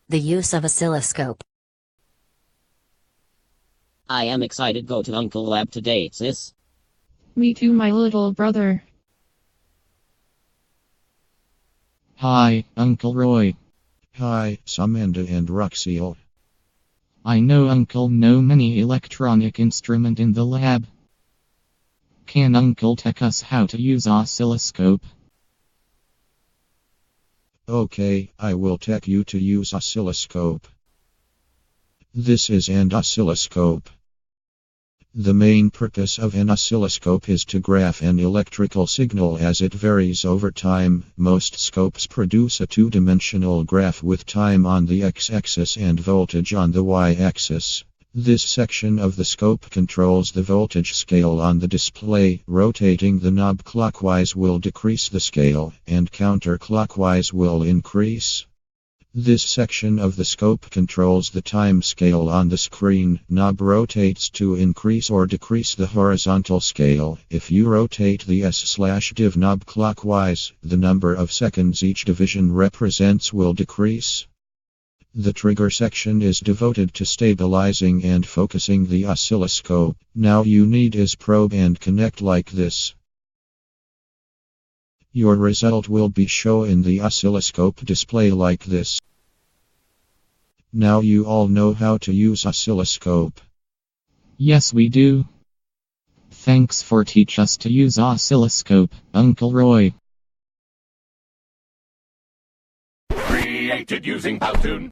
The use of oscilloscope. I am excited go to Uncle Lab today, sis. Me too, my little brother. Hi, Uncle Roy. Hi, Samantha and Roxio. I know Uncle know many electronic instrument in the lab. Can Uncle tell us how to use oscilloscope? Okay, I will take you to use oscilloscope. This is an oscilloscope. The main purpose of an oscilloscope is to graph an electrical signal as it varies over time. Most scopes produce a two-dimensional graph with time on the x-axis and voltage on the y-axis. This section of the scope controls the voltage scale on the display. Rotating the knob clockwise will decrease the scale, and counterclockwise will increase. This section of the scope controls the time scale on the screen. Knob rotates to increase or decrease the horizontal scale. If you rotate the S/div knob clockwise, the number of seconds each division represents will decrease. The trigger section is devoted to stabilizing and focusing the oscilloscope. Now you need is probe and connect like this. Your result will be shown in the oscilloscope display like this. Now you all know how to use oscilloscope. Yes, we do. Thanks for teach us to use oscilloscope, Uncle Roy. Created using Powtoon.